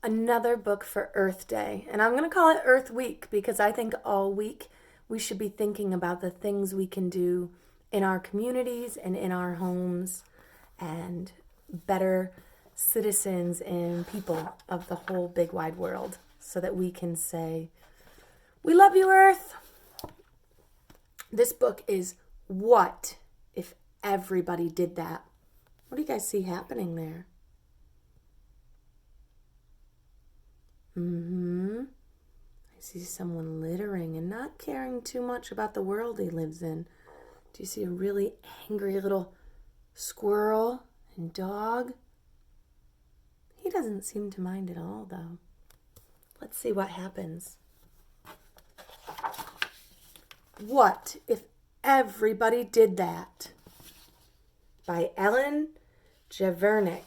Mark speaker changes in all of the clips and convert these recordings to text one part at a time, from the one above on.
Speaker 1: Another book for Earth Day. And I'm going to call it Earth Week because I think all week we should be thinking about the things we can do in our communities and in our homes and better citizens and people of the whole big wide world so that we can say, we love you, Earth. This book is What If Everybody Did That? What do you guys see happening there? I see someone littering and not caring too much about the world he lives in. Do you see a really angry little squirrel and dog? He doesn't seem to mind at all, though. Let's see what happens. What if everybody did that? By Ellen Javernick.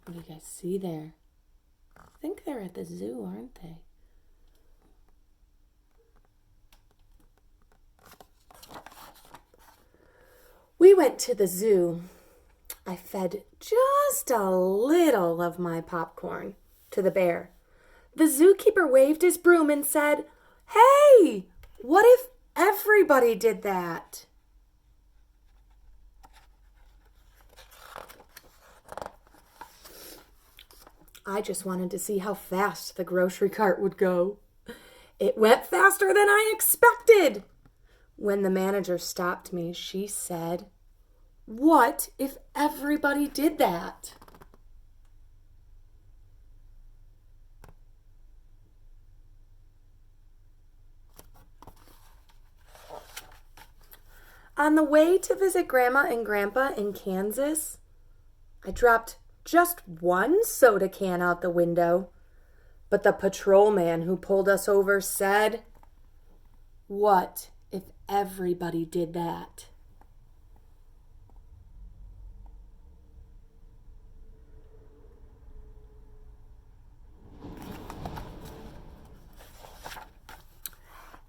Speaker 1: What do you guys see there? I think they're at the zoo, aren't they? We went to the zoo. I fed just a little of my popcorn to the bear. The zookeeper waved his broom and said, "Hey, what if everybody did that?" I just wanted to see how fast the grocery cart would go. It went faster than I expected. When the manager stopped me, she said, "What if everybody did that?" On the way to visit Grandma and Grandpa in Kansas, I dropped just one soda can out the window, but the patrolman who pulled us over said, "What if everybody did that?"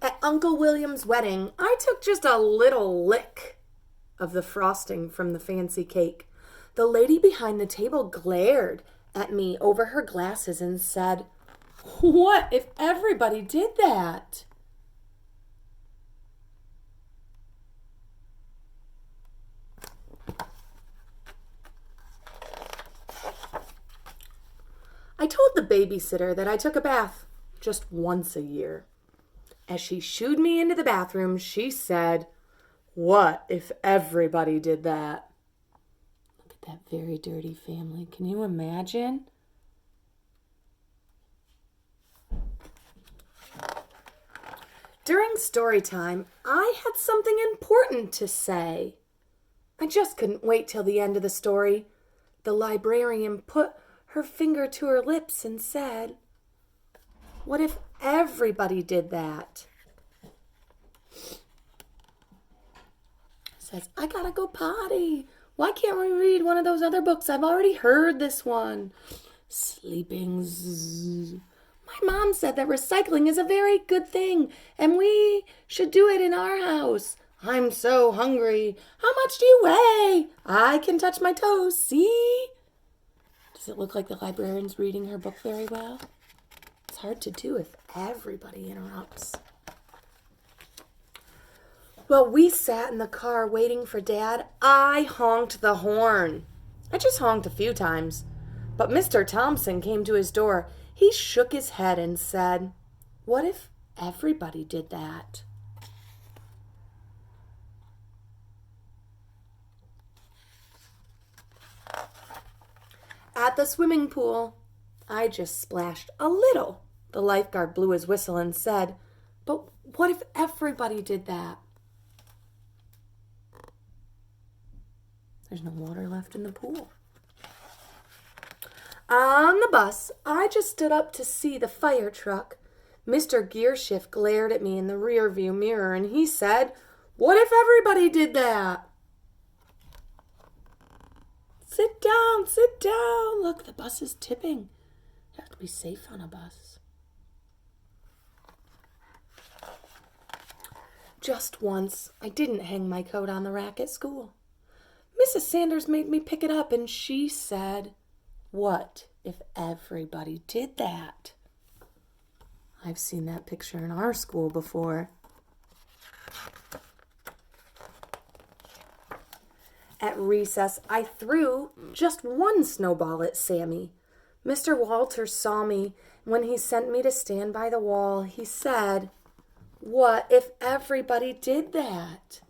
Speaker 1: At Uncle William's wedding, I took just a little lick of the frosting from the fancy cake. The lady behind the table glared at me over her glasses and said, "What if everybody did that?" I told the babysitter that I took a bath just once a year. As she shooed me into the bathroom, she said, "What if everybody did that?" Look at that very dirty family. Can you imagine? During story time, I had something important to say. I just couldn't wait till the end of the story. The librarian put her finger to her lips and said, "What if everybody did that?" Says, "I gotta go potty. Why can't we read one of those other books? I've already heard this one." Sleeping. Zzz. My mom said that recycling is a very good thing and we should do it in our house. I'm so hungry. How much do you weigh? I can touch my toes. See? Does it look like the librarian's reading her book very well? It's hard to do if everybody interrupts. Well, we sat in the car waiting for Dad. I honked the horn. I just honked a few times. But Mr. Thompson came to his door. He shook his head and said, "What if everybody did that?" At the swimming pool, I just splashed a little. The lifeguard blew his whistle and said, "But what if everybody did that?" There's no water left in the pool. On the bus, I just stood up to see the fire truck. Mr. Gearshift glared at me in the rear view mirror and he said, "What if everybody did that?" Sit down, sit down. Look, the bus is tipping. You have to be safe on a bus. Just once, I didn't hang my coat on the rack at school. Mrs. Sanders made me pick it up, and she said, what if everybody did that? I've seen that picture in our school before. At recess, I threw just one snowball at Sammy. Mr. Walters saw me. When he sent me to stand by the wall, he said, what if everybody did that?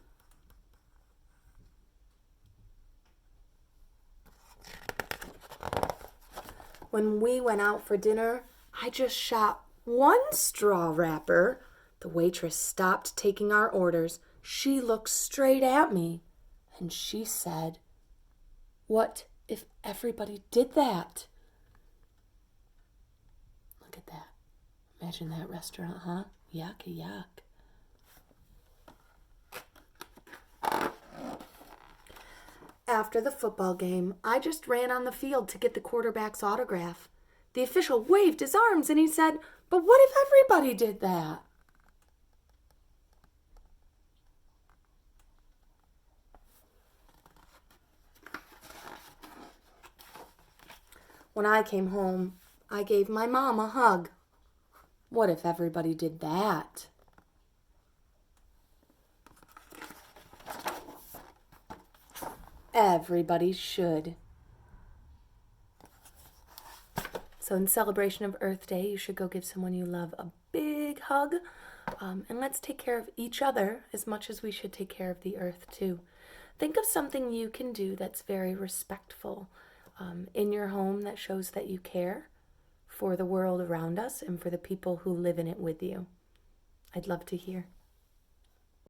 Speaker 1: When we went out for dinner, I just shot one straw wrapper. The waitress stopped taking our orders. She looked straight at me, and she said, what if everybody did that? Look at that. Imagine that restaurant, huh? Yuck, yuck. After the football game, I just ran on the field to get the quarterback's autograph. The official waved his arms and he said, but what if everybody did that? When I came home, I gave my mom a hug. What if everybody did that? Everybody should. So in celebration of Earth Day, you should go give someone you love a big hug. And let's take care of each other as much as we should take care of the earth too. Think of something you can do that's very respectful in your home that shows that you care for the world around us and for the people who live in it with you. I'd love to hear.